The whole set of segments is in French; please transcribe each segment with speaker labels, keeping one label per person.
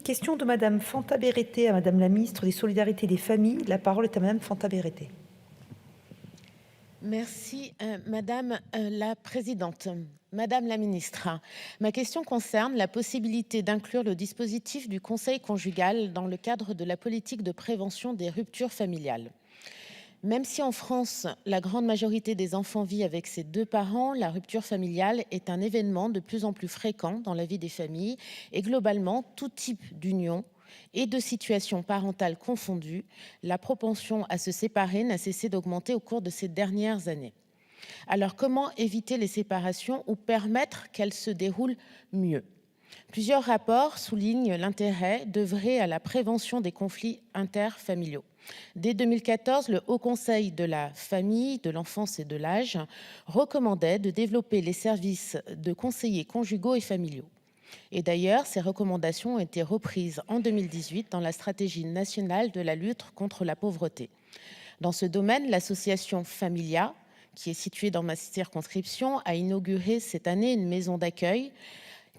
Speaker 1: Question de Madame Fanta Berete à Madame la Ministre des Solidarités et des Familles. La parole est à Madame Fanta Berete.
Speaker 2: Merci, Madame la Présidente. Madame la Ministre, ma question concerne la possibilité d'inclure le dispositif du conseil conjugal dans le cadre de la politique de prévention des ruptures familiales. Même si en France, la grande majorité des enfants vit avec ses deux parents, la rupture familiale est un événement de plus en plus fréquent dans la vie des familles et globalement, tout type d'union et de situations parentales confondues, la propension à se séparer n'a cessé d'augmenter au cours de ces dernières années. Alors comment éviter les séparations ou permettre qu'elles se déroulent mieux ? Plusieurs rapports soulignent l'intérêt d'œuvrer à la prévention des conflits interfamiliaux. Dès 2014, le Haut Conseil de la famille, de l'enfance et de l'âge recommandait de développer les services de conseillers conjugaux et familiaux. Et d'ailleurs, ces recommandations ont été reprises en 2018 dans la stratégie nationale de la lutte contre la pauvreté. Dans ce domaine, l'association Familia, qui est située dans ma circonscription, a inauguré cette année une maison d'accueil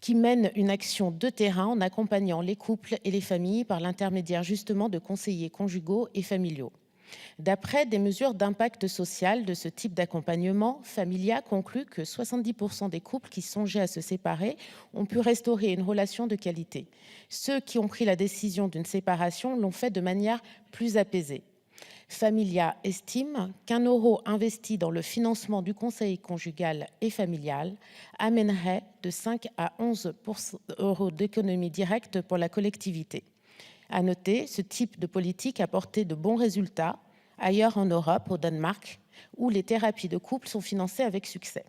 Speaker 2: qui mène une action de terrain en accompagnant les couples et les familles par l'intermédiaire justement de conseillers conjugaux et familiaux. D'après des mesures d'impact social de ce type d'accompagnement, Familia conclut que 70% des couples qui songeaient à se séparer ont pu restaurer une relation de qualité. Ceux qui ont pris la décision d'une séparation l'ont fait de manière plus apaisée. Familia estime qu'1 euro investi dans le financement du conseil conjugal et familial amènerait de 5 à 11 € d'économie directe pour la collectivité. À noter, ce type de politique a porté de bons résultats ailleurs en Europe, au Danemark, où les thérapies de couple sont financées avec succès.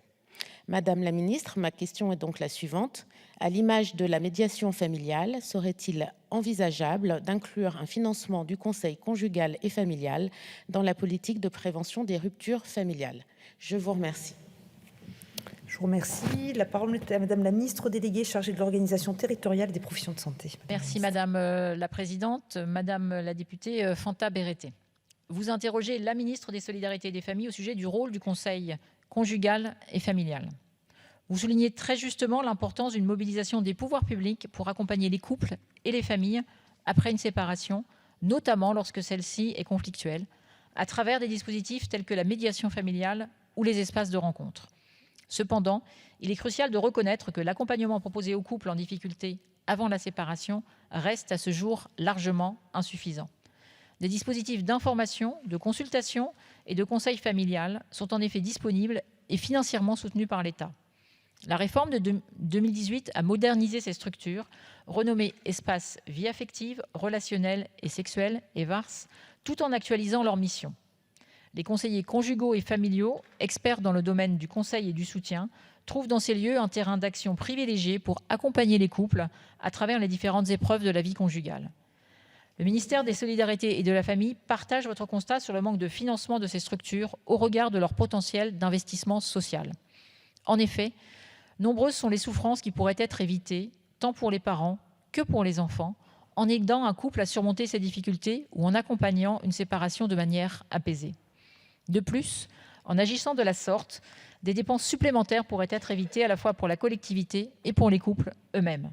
Speaker 2: Madame la Ministre, ma question est donc la suivante. À l'image de la médiation familiale, serait-il envisageable d'inclure un financement du conseil conjugal et familial dans la politique de prévention des ruptures familiales ? Je vous remercie.
Speaker 1: Je vous remercie. La parole est à Madame la Ministre déléguée chargée de l'organisation territoriale des professions de santé.
Speaker 3: Merci Madame la Présidente. Madame la députée Fanta Berete. Vous interrogez la Ministre des Solidarités et des Familles au sujet du rôle du conseil conjugal et familial. Vous soulignez très justement l'importance d'une mobilisation des pouvoirs publics pour accompagner les couples et les familles après une séparation, notamment lorsque celle-ci est conflictuelle, à travers des dispositifs tels que la médiation familiale ou les espaces de rencontre. Cependant, il est crucial de reconnaître que l'accompagnement proposé aux couples en difficulté avant la séparation reste à ce jour largement insuffisant. Des dispositifs d'information, de consultation et de conseil familial sont en effet disponibles et financièrement soutenus par l'État. La réforme de 2018 a modernisé ces structures, renommées Espaces Vie affective, relationnelle et sexuelle, EVARS, tout en actualisant leurs missions. Les conseillers conjugaux et familiaux, experts dans le domaine du conseil et du soutien, trouvent dans ces lieux un terrain d'action privilégié pour accompagner les couples à travers les différentes épreuves de la vie conjugale. Le ministère des Solidarités et de la Famille partage votre constat sur le manque de financement de ces structures au regard de leur potentiel d'investissement social. En effet, nombreuses sont les souffrances qui pourraient être évitées, tant pour les parents que pour les enfants, en aidant un couple à surmonter ses difficultés ou en accompagnant une séparation de manière apaisée. De plus, en agissant de la sorte, des dépenses supplémentaires pourraient être évitées à la fois pour la collectivité et pour les couples eux-mêmes.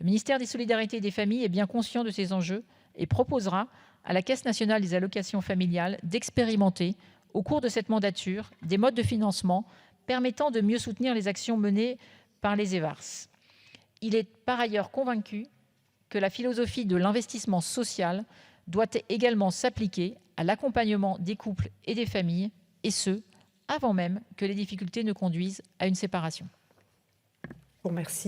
Speaker 3: Le ministère des Solidarités et des Familles est bien conscient de ces enjeux et proposera à la Caisse nationale des allocations familiales d'expérimenter, au cours de cette mandature, des modes de financement permettant de mieux soutenir les actions menées par les EVARS. Il est par ailleurs convaincu que la philosophie de l'investissement social doit également s'appliquer à l'accompagnement des couples et des familles, et ce, avant même que les difficultés ne conduisent à une séparation.
Speaker 1: Je vous remercie.